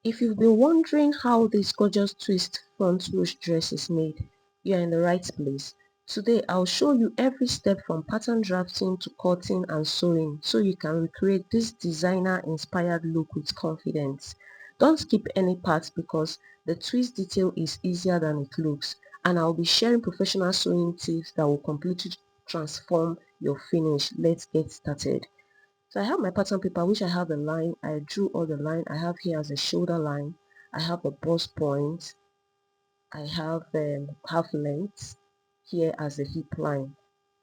If you've been wondering how this gorgeous twist front ruched dress is made, you're in the right place. Today I'll show you every step from pattern drafting to cutting and sewing so you can recreate this designer inspired look with confidence. Don't skip any parts because the twist detail is easier than it looks, and I'll be sharing professional sewing tips that will completely transform your finish. Let's get started. So I have my pattern paper, which I have a line. I drew all the line. I have here as a shoulder line. I have a bust point. I have half length here as a hip line.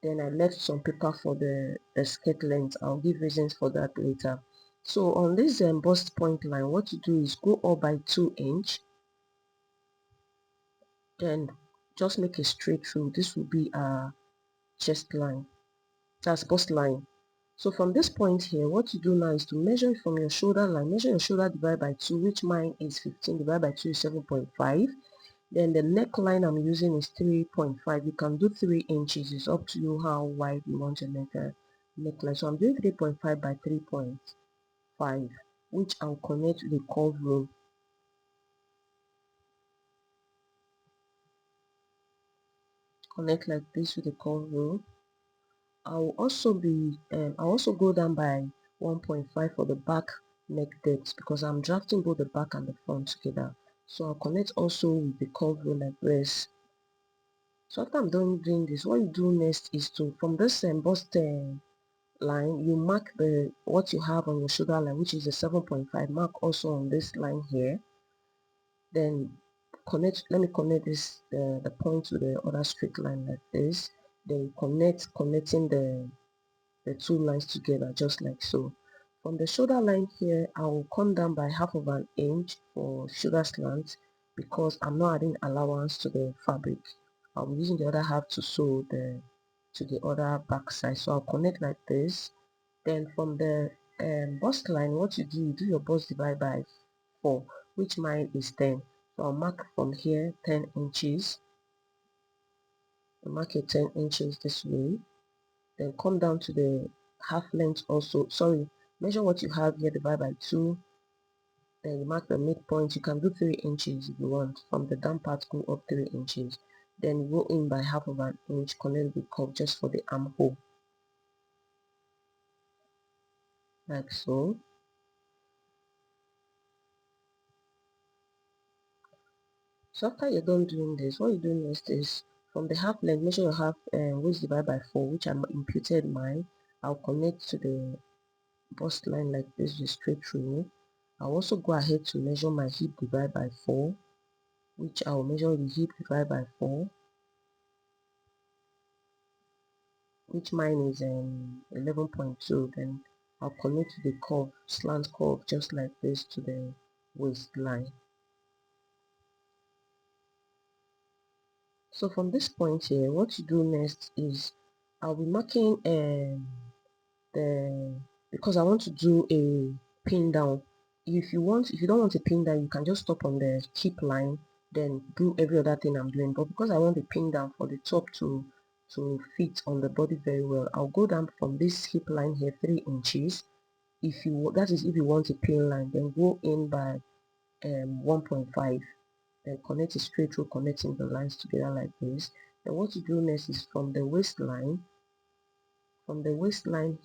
Then I left some paper for the skirt length. I'll give reasons for that later. So on this bust point line, what you do is go up by 2 inch. Then just make a straight through. This will be a chest line. That's bust line. So from this point here, what you do now is to measure it from your shoulder line. Measure your shoulder divided by 2, which mine is 15, divided by 2 is 7.5. Then the neckline I'm using is 3.5. You can do 3 inches. It's up to you how wide you want to make a neckline. So I'm doing 3.5 by 3.5, which I'll connect with the curve rule. Connect like this with the curve rule. I'll also go down by 1.5 for the back neck depth because I'm drafting both the back and the front together. So I'll connect also with the curve rule like this. So after I'm done doing this, what you do next is to, from this bust line, you mark the what you have on your shoulder line, which is a 7.5. Mark also on this line here. Then let me connect this the point to the other straight line like this. Then connecting the two lines together just like so. From the shoulder line here, I will come down by half of an inch for shoulder slant because I'm not adding allowance to the fabric. I'll be using the other half to sew to the other back side. So I'll connect like this. Then from the bust line, what you do your bust divide by 4, which mine is 10. So I'll mark from here 10 inches. I'll mark it 10 inches this way. Then come down to the half length also, sorry, measure what you have here, divide by 2, then you mark the midpoint. You can do 3 inches if you want. From the down part, go up 3 inches, then go in by half of an inch, connect the curve just for the armhole like so. So after you're done doing this, what you do next is from the half length, measure your half waist divide by 4, which I'm imputed mine. I'll connect to the bust line like this with straight through. I'll also go ahead to measure my hip divide by 4, which I'll measure the hip divided by 4, which mine is 11.2. Then I'll connect to the curve, slant curve, just like this to the waistline. So from this point here, what you do next is I'll be marking the because I want to do a pin down. If you don't want a pin down, you can just stop on the hip line, then do every other thing I'm doing. But because I want a pin down for the top to fit on the body very well, I'll go down from this hip line here 3 inches. That is if you want a pin line, then go in by 1.5, then connect it straight through, connecting the lines together like this. Then what you do next is from the waistline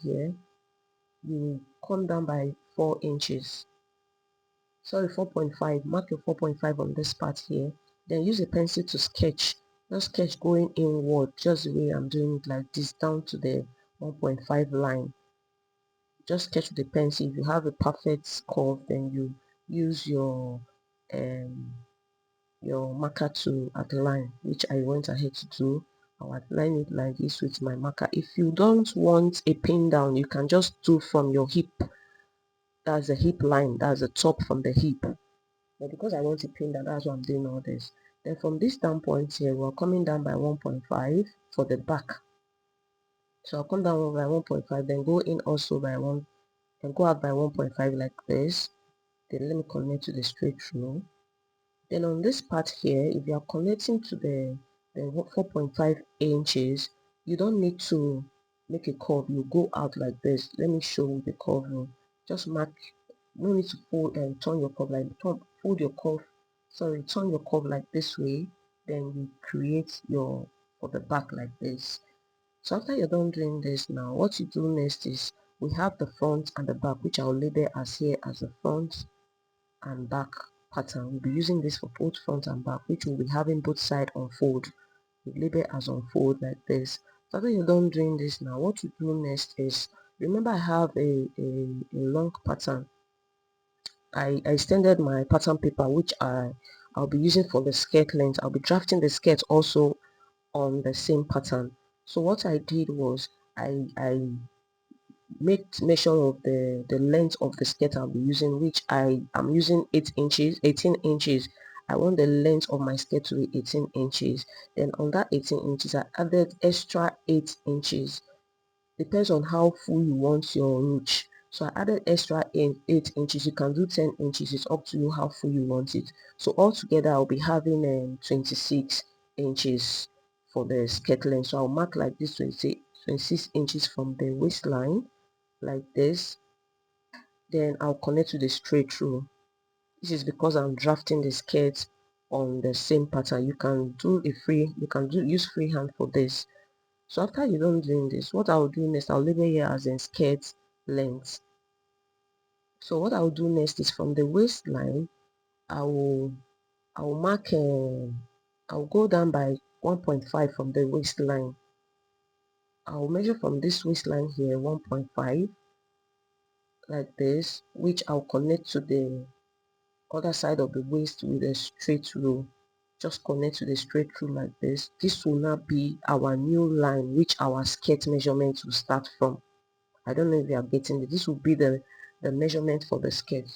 here, you come down by 4 inches, sorry, 4.5. Mark your 4.5 on this part here, then use a pencil to sketch. Just sketch going inward, just the way I'm doing it like this, down to the 1.5 line. Just sketch with the pencil. If you have a perfect curve, then you use um your marker to outline, which I went ahead to do. I'll outline it like this with my marker. If you don't want a pin down, you can just do from your hip. That's the hip line, that's the top from the hip. But because I want to pin down, that's why I'm doing all this. Then from this down point here, we're coming down by 1.5 for the back. So I'll come down by 1.5, then go in also by 1, and go out by 1.5 like this. Then let me connect to the straight through. Then on this part here, if you are connecting to the 4.5 inches, you don't need to make a curve. You go out like this. Let me show you the curve rule. Just mark no need to fold and turn your curve, like fold your curve, turn your curve like this way, then you create your for the back like this. So after you're done doing this, now what you do next is we have the front and the back, which I'll label as here as the front and back pattern. We'll be using this for both front and back, which will be having both side unfold. We label as unfold like this. So after you're done doing this, now what you do next is, remember I have a long pattern. I extended my pattern paper, which I'll be using for the skirt length. I'll be drafting the skirt also on the same pattern. So what I did was I made measure of the length of the skirt I'll be using, which I am using 18 inches. I want the length of my skirt to be 18 inches. Then on that 18 inches, I added extra 8 inches. Depends on how full you want your ruch. So I added extra 8 inches. You can do 10 inches. It's up to you how full you want it. So altogether, I'll be having 26 inches for the skirt length. So I'll mark like this 26 inches from the waistline like this. Then I'll connect to the straight through. This is because I'm drafting the skirt on the same pattern. You can use freehand for this. So after you're done doing this, what I'll do next, I'll label here as in skirt length. So what I'll do next is from the waistline, I will mark I'll go down by 1.5 from the waistline. I'll measure from this waistline here 1.5 like this, which I'll connect to the other side of the waist with a straight row. Just connect to the straight row like this. This will now be our new line, which our skirt measurement will start from. I don't know if you are getting it. This will be the measurement for the skirt.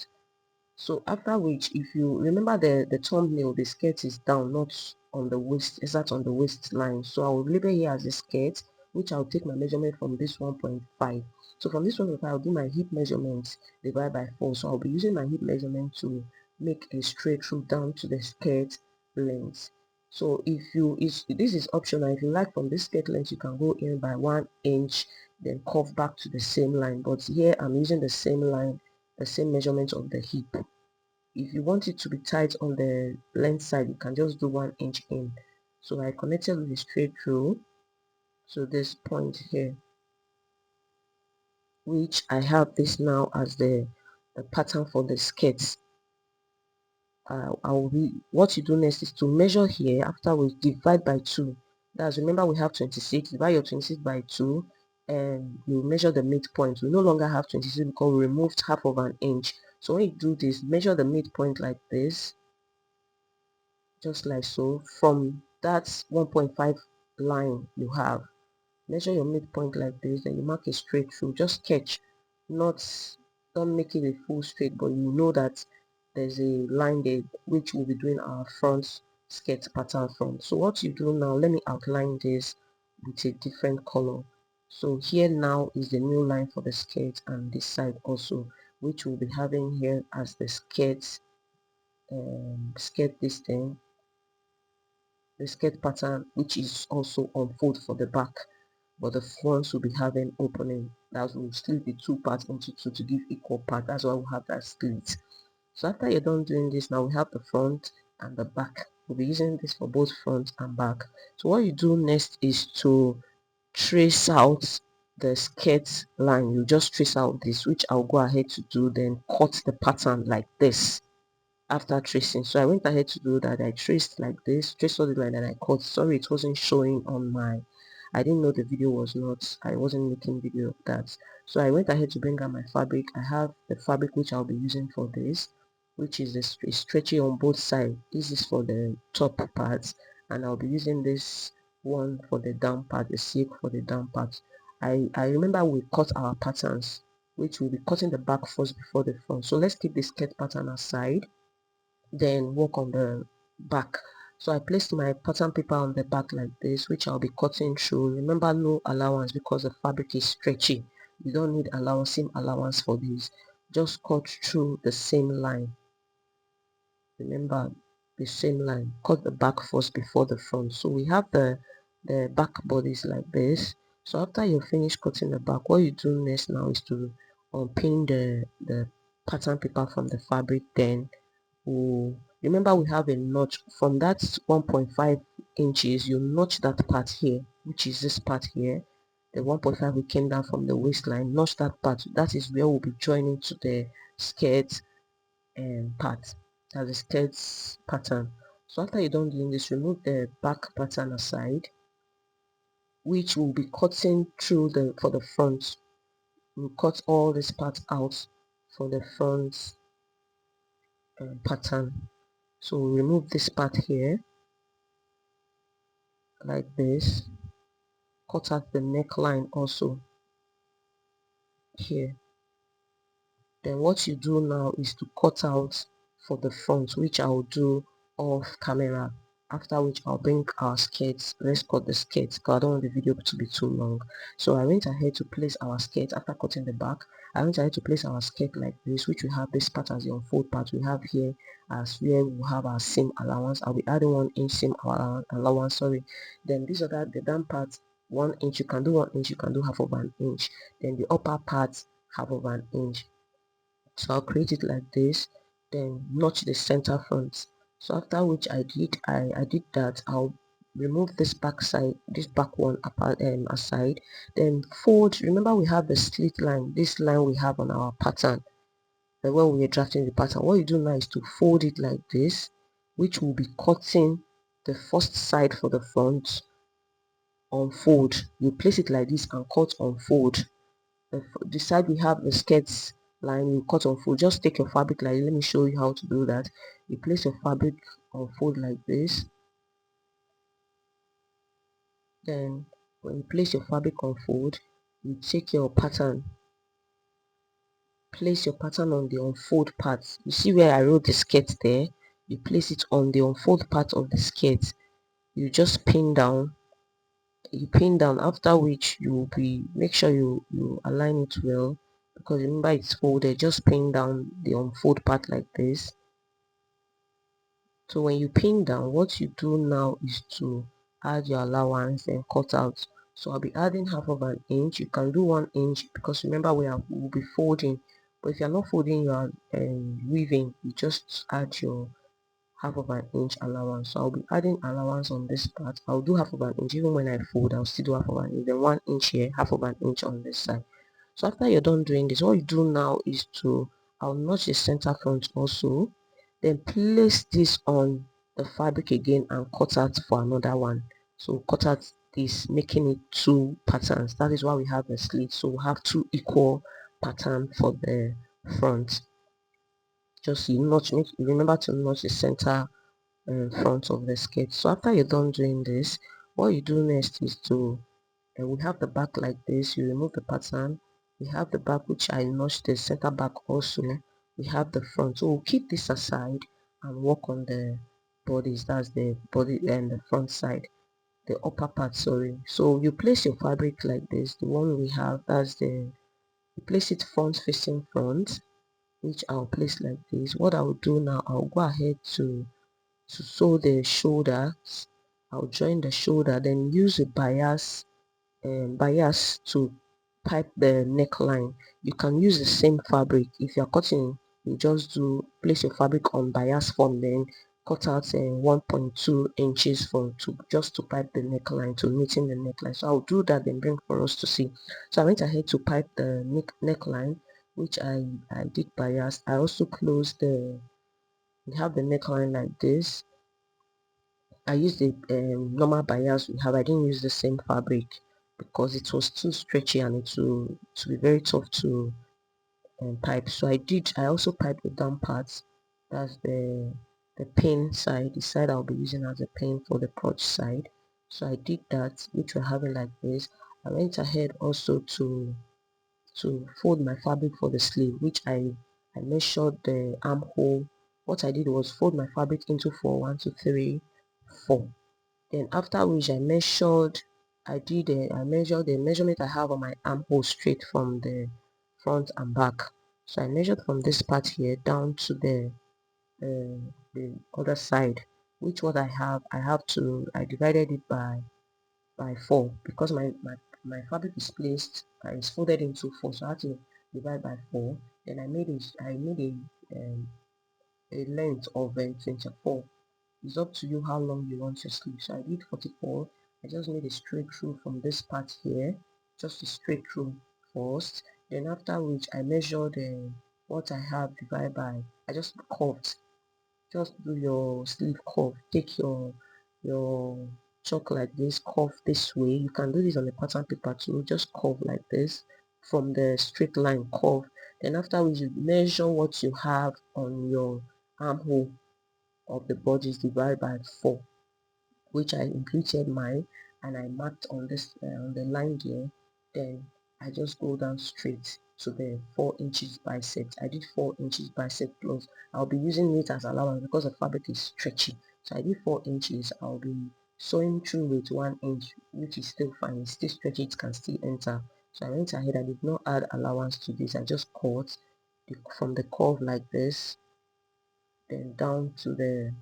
So after which, if you remember the thumbnail, the skirt is down, not on the waist, it's not on the waistline. So I will label here as a skirt, which I'll take my measurement from this 1.5. So from this 1.5, I'll do my hip measurement divided by 4. So I'll be using my hip measurement to make a straight through down to the skirt length. So this is optional. If you like, from this skirt length, you can go in by 1 inch, then curve back to the same line. But here I'm using the same line, the same measurement of the hip. If you want it to be tight on the length side, you can just do 1 inch in. So I connected with a straight through to this point here, which I have this now as the pattern for the skirts. What you do next is to measure here. After we divide by 2, that's, remember we have 26, divide your 26 by 2, and you measure the midpoint. We no longer have 26 because we removed half of an inch. So when you do this, measure the midpoint like this, just like so. From that 1.5 line you have, measure your midpoint like this, then you mark a straight through. Just sketch, not, don't make it a full straight, but you know that there's a line there which will be doing our front skirt pattern from. So what you do now, let me outline this with a different color. So here now is the new line for the skirt, and this side also, which we'll be having here as the skirt this thing, the skirt pattern, which is also unfold for the back, but the front will be having opening. That will split the two parts into two to give equal part. That's why we have that split. So after you're done doing this, now we have the front and the back. We'll be using this for both front and back. So what you do next is to trace out the skirt line. You just trace out this, which I'll go ahead to do, then cut the pattern like this after tracing. So I went ahead to do that. I traced like this, traced all the line, and I cut. Sorry, it wasn't showing on my, I didn't know the video was not, I wasn't making video of that. So I went ahead to bring out my fabric. I have the fabric which I'll be using for this, which is stretchy on both sides. This is for the top parts, and I'll be using this one for the down part, the silk for the down part. I remember we cut our patterns, which will be cutting the back first before the front. So let's keep the skirt pattern aside, then work on the back. So I placed my pattern paper on the back like this, which I'll be cutting through. Remember, no allowance because the fabric is stretchy. You don't need same allowance for this. Just cut through the same line. Remember, the same line. Cut the back first before the front. So we have the back bodies like this. So after you finish cutting the back, what you do next now is to unpin the pattern paper from the fabric. Then we'll remember we have a notch from that 1.5 inches. You notch that part here, which is this part here. The 1.5 we came down from the waistline, notch that part. That is where we'll be joining to the skirt part. That's the skirt's pattern. So after you're done doing this, remove the back pattern aside, which will be cutting through for the front. We'll cut all this part out for the front pattern. So we'll remove this part here like this, cut out the neckline also here. Then what you do now is to cut out for the front, which I'll do off camera, after which I'll bring our skirts. Let's cut the skirts because I don't want the video to be too long. So I went ahead to place our skirt after cutting the back. I went ahead to place our skirt like this, which we have this part as the unfold part. We have here as where we have our seam allowance. I'll be adding 1 inch seam allowance, sorry. Then this other, the down part, 1 inch. You can do 1 inch, you can do half of an inch. Then the upper part, half of an inch. So I'll create it like this, then notch the center front. So after which I did that, I'll remove this back side, this back one apart aside, then fold. Remember we have the slit line, this line we have on our pattern, and when we are drafting the pattern, what you do now is to fold it like this, which will be cutting the first side for the front. Unfold, you place it like this and cut unfold. The side we have the skirts line, you cut on fold. Just take your fabric like, let me show you how to do that. You place your fabric on fold like this. Then when you place your fabric on fold, you take your pattern, place your pattern on the unfold part. You see where I wrote the skirt there? You place it on the unfold part of the skirt. You just pin down, you pin down, after which you will be, make sure you align it well, because remember it's folded. Just pin down the unfold part like this. So when you pin down, what you do now is to add your allowance and cut out. So I'll be adding half of an inch. You can do 1 inch because remember we'll be folding. But if you're not folding, you are weaving, you just add your half of an inch allowance. So I'll be adding allowance on this part. I'll do half of an inch. Even when I fold, I'll still do half of an inch. Then 1 inch here, half of an inch on this side. So after you're done doing this, what you do now is to, I'll notch the center front also, then place this on the fabric again and cut out for another one. So cut out this, making it 2 patterns. That is why we have a slit. So we have 2 equal pattern for the front. Just you notch, remember to notch the center front of the skirt. So after you're done doing this, what you do next is to, we have the back like this. You remove the pattern. We have the back, which I notched the center back also. We have the front, so we'll keep this aside and work on the bodies. That's the body and the front side, the upper part, sorry. So you place your fabric like this. The one we have, that's the, you place it front facing front, which I'll place like this. What I will do now, I'll go ahead to sew the shoulders. I'll join the shoulder, then use a bias to pipe the neckline. You can use the same fabric. If you're cutting, you just do place your fabric on bias form, then cut out 1.2 inches for just to pipe the neckline, to meeting the neckline. So I'll do that, then bring for us to see. So I went ahead to pipe the neckline, which I did bias. I also closed the, we have the neckline like this. I used the normal bias we have. I didn't use the same fabric because it was too stretchy and it will to be very tough to pipe. So I also piped the down parts. That's the pin side, the side I'll be using as a pin for the crotch side. So I did that, which we're having like this. I went ahead also to fold my fabric for the sleeve, which I measured the armhole. What I did was fold my fabric into 4, 1, 2, 3, 4. Then after which I measured, I measured the measurement I have on my armhole straight from the front and back. So I measured from this part here down to the other side, which what I I divided it by 4 because my fabric is placed, it's folded into 4, so I have to divide by 4. Then I made a length of 24. It's up to you how long you want your sleeve. So I did 44. I just made a straight through from this part here, just a straight through first. Then after which I measured what I have divided by, I just curved. Just do your sleeve curve. Take your chalk like this, curve this way. You can do this on the pattern paper too. Just curve like this from the straight line, curve. Then after which you measure what you have on your armhole of the bodice divided by 4, which I imputed mine, and I marked on this on the line here. Then I just go down straight to the 4 inches bicep. I did 4 inches bicep plus. I'll be using it as allowance because the fabric is stretchy. So I did 4 inches. I'll be sewing through with 1 inch, which is still fine. It's still stretchy, it can still enter. So I went ahead. I did not add allowance to this. I just cut from the curve like this, then down to the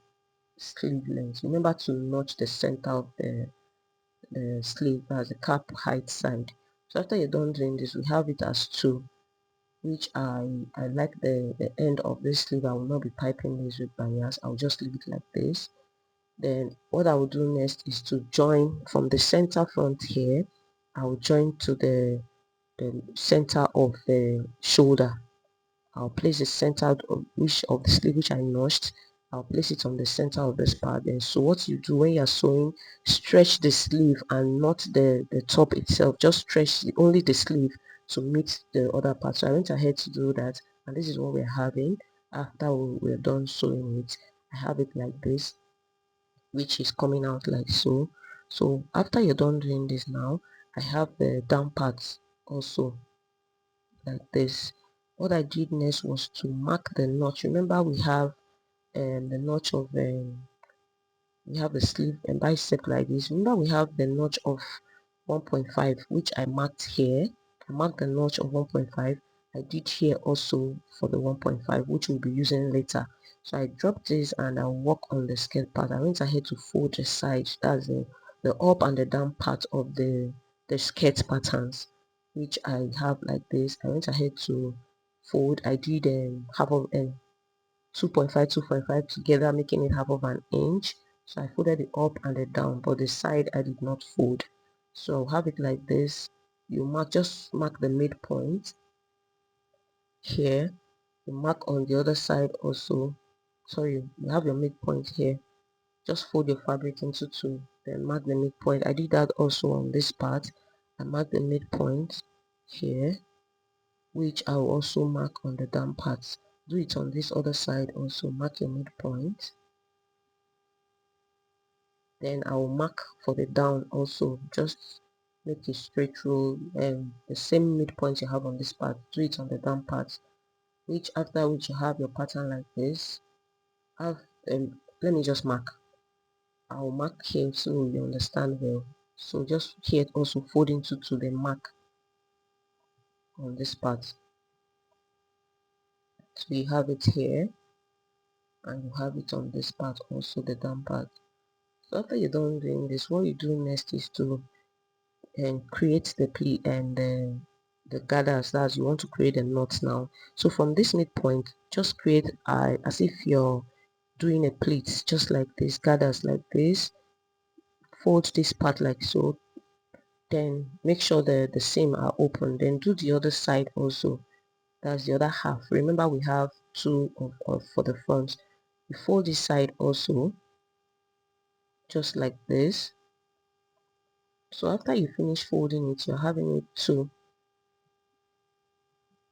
sleeve length. Remember to notch the center of the sleeve as the cap height side. So after you're done doing this, we have it as 2, which I like the end of this sleeve. I will not be piping this with bias. I'll just leave it like this. Then what I will do next is to join from the center front here. I will join to the center of the shoulder. I'll place the center of the sleeve which I notched. I'll place it on the center of this part. Then so what you do when you're sewing, stretch the sleeve and not the top itself. Just stretch only the sleeve to meet the other part. So I went ahead to do that, and this is what we're having after we're done sewing it. I have it like this, which is coming out like so. So after you're done doing this now, I have the down parts also like this. What I did next was to mark the notch. Remember we have the notch of we have the sleeve and bicep like this. Remember we have the notch of 1.5, which I marked here. I marked the notch of 1.5. I did here also for the 1.5, which we'll be using later. So I dropped this and I'll work on the skirt part. I went ahead to fold the sides, that's the up and the down part of the skirt patterns, which I have like this. I went ahead to fold. I did half of 2.5 2.5 together, making it half of an inch. So I folded it up and the down, but the side I did not fold. So I'll have it like this. You just mark the midpoint here. You mark on the other side also. Sorry, you have your midpoint here. Just fold your fabric into 2, then mark the midpoint. I did that also on this part. I mark the midpoint here, which I will also mark on the down parts. Do it on this other side also. Mark your midpoint. Then I will mark for the down also. Just make a straight roll and the same midpoint you have on this part, do it on the down part, which after which you have your pattern like this. Have let me just mark. I'll mark here so you understand well. So just here also fold into to the mark on this part. So you have it here and you have it on this part also, the down part. So after you're done doing this, what you do next is to create the pleat and the gathers. That's you want to create a knot now. So from this midpoint, just create as if you're doing a pleat, just like this, gathers like this. Fold this part like so. Then make sure the seam are open. Then do the other side also. That's the other half. Remember we have 2 of for the front. You fold this side also, just like this. So after you finish folding it, you're having it 2.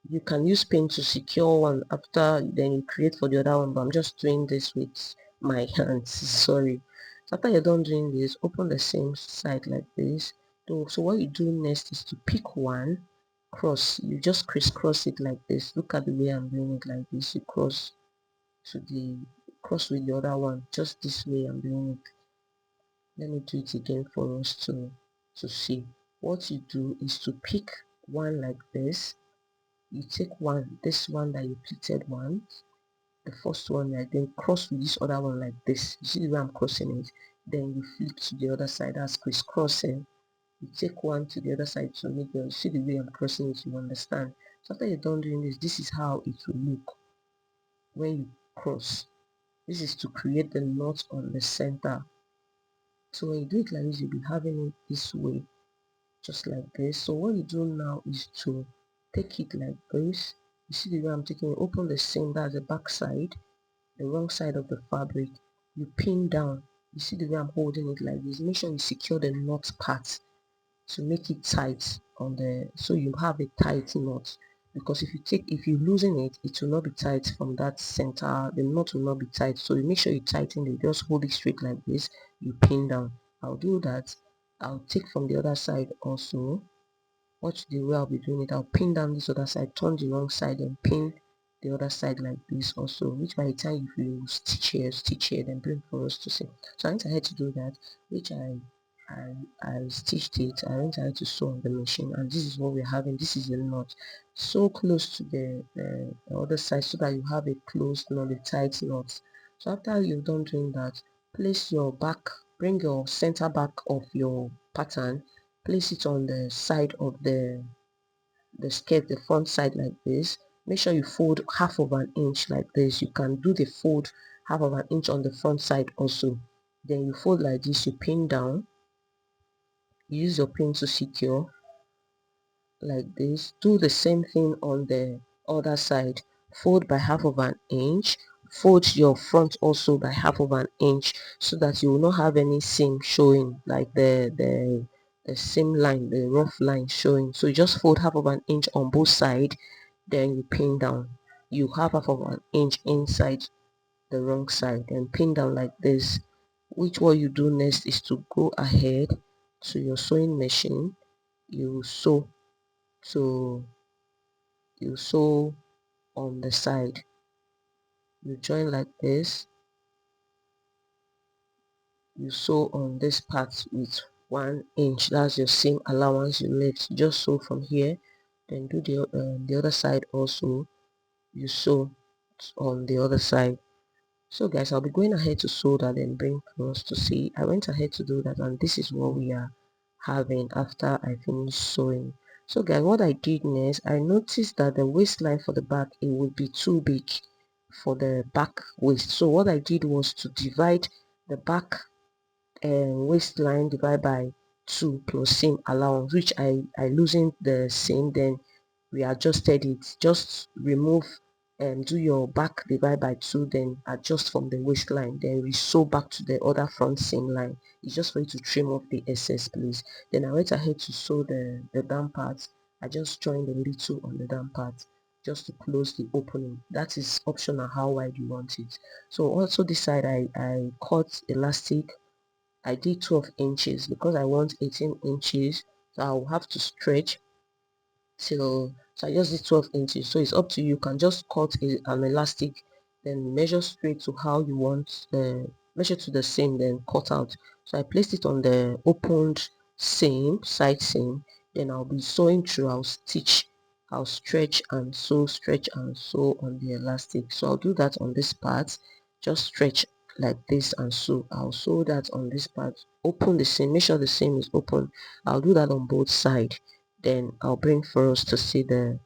You can use pin to secure one after, then you create for the other one, but I'm just doing this with my hands. Sorry. So after you're done doing this, open the same side like this. So what you do next is to pick one, cross. You just crisscross it like this. Look at the way I'm doing it like this. You cross with the other one, just this way I'm doing it. Let me do it again for us to see. What you do is to pick one like this. You take this one that you pleated one, the first one, and then cross with this other one like this. You see the way I'm crossing it? Then you flip to the other side, that's crisscrossing. You take one to the other side to make you see the way I'm crossing it, you understand. So after you're done doing this, this is how it will look when you cross. This is to create the knot on the center. So when you do it like this, you'll be having it this way, just like this. So what you do now is to take it like this. You see the way I'm taking it, open the seam, that's the back side, the wrong side of the fabric. You pin down. You see the way I'm holding it like this. Make sure you secure the knot part to make it tight on the, so you have a tight knot, because if you loosen it, it will not be tight from that center. The knot will not be tight, so you make sure you tighten it. Just hold it straight like this, you pin down. I'll do that. I'll take from the other side also. Watch the way I'll be doing it. I'll pin down this other side, turn the wrong side, and pin the other side like this also, which by the time if you stitch here, then bring for us to see. So I went ahead to do that, which I stitched it. I went ahead to sew on the machine, and this is what we're having. This is the knot, so close to the other side, so that you have a closed knot, a tight knot. So after you've done doing that, place your back, bring your center back of your pattern, place it on the side of the skirt, the front side like this. Make sure you fold half of an inch like this. You can do the fold half of an inch on the front side also. Then you fold like this, you pin down, use your pin to secure like this. Do the same thing on the other side. Fold by half of an inch, fold your front also by half of an inch, so that you will not have any seam showing, like the seam line, the rough line showing. So you just fold half of an inch on both sides, then you pin down. You have half of an inch inside the wrong side and pin down like this. Which what you do next is to go ahead to your sewing machine. You sew, so you sew on the side, you join like this, you sew on this part with 1 inch, that's your seam allowance you left. Just sew from here, then do the other side also, you sew on the other side. So guys, I'll be going ahead to sew that and bring for us to see. I went ahead to do that, and this is what we are having after I finished sewing. So guys, what I did next, I noticed that the waistline for the back, it would be too big for the back waist. So what I did was to divide the back waistline divide by 2 plus seam allowance, which I loosened the seam, then we adjusted it. Just remove and do your back divide by 2, then adjust from the waistline, then we sew back to the other front seam line. It's just for you to trim off the excess place. Then I went ahead to sew the down part. I just joined a little on the down part just to close the opening. That is optional how wide you want it. So also this side, I cut elastic. I did 12 inches because I want 18 inches, so I'll have to stretch till, so I just did 12 inches. So it's up to you. You can just cut an elastic, then measure straight to how you want the measure to the seam, then cut out. So I placed it on the opened seam, side seam, then I'll be sewing through. I'll stretch and sew, stretch and sew on the elastic. So I'll do that on this part, just stretch like this and sew. I'll sew that on this part, open the seam, make sure the seam is open. I'll do that on both sides, then I'll bring for us to see the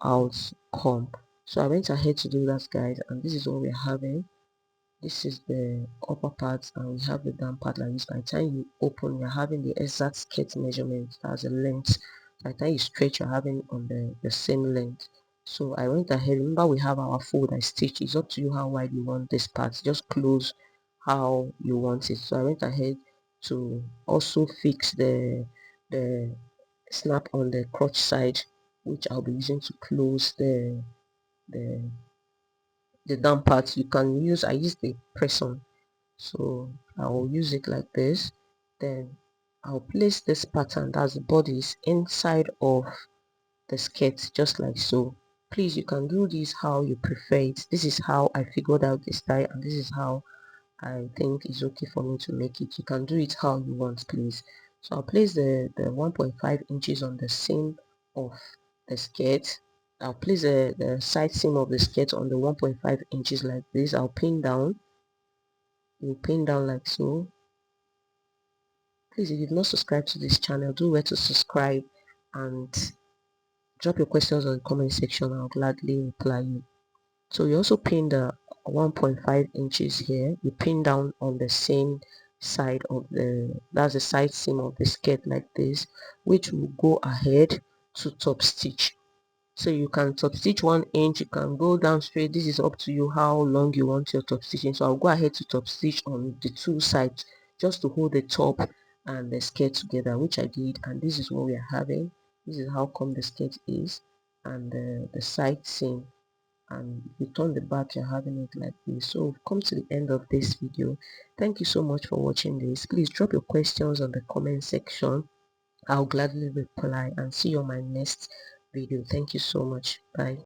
outcome. So I went ahead to do that, guys, and this is what we're having. This is the upper part, and we have the down part like this. By the time you open, you're having the exact skirt measurement as a length. By the time you stretch, you're having on the same length. So I went ahead. Remember, we have our fold I stitch. It's up to you how wide you want this part. Just close how you want it. So I went ahead to also fix the snap on the crotch side, which I'll be using to close the down part. You can use, I use the press on, so I will use it like this. Then I'll place this pattern, that's the bodice, inside of the skirt, just like so. Please, you can do this how you prefer it. This is how I figured out the style, and this is how I think it's okay for me to make it. You can do it how you want, please. So I'll place the 1.5 inches on the seam of the skirt. I'll place the side seam of the skirt on the 1.5 inches like this. I'll pin down. You pin down like so. Please, if you've not subscribed to this channel, do where to subscribe and drop your questions on the comment section. I'll gladly reply you. So you also pin the 1.5 inches here. You pin down on the same side of that's the side seam of the skirt like this, which will go ahead to top stitch. So you can top stitch 1 inch, you can go down straight. This is up to you how long you want your top stitching. So I'll go ahead to top stitch on the 2 sides just to hold the top and the skirt together, which I did, and this is what we are having. This is how come the skirt is, and the side seam, and if you turn the back, you're having it like this. So we've come to the end of this video. Thank you so much for watching this. Please drop your questions on the comment section. I'll gladly reply, and see you on my next video. Thank you so much. Bye.